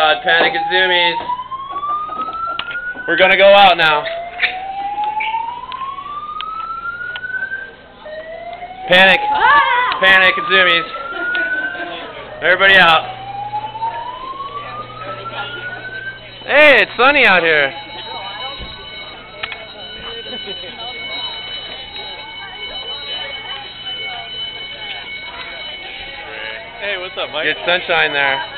God, Panic at Zumiez. We're gonna go out now. Panic. Ah! Panic at Zumiez. Everybody out. Hey, it's sunny out here. Hey, what's up, Mike? Good sunshine there.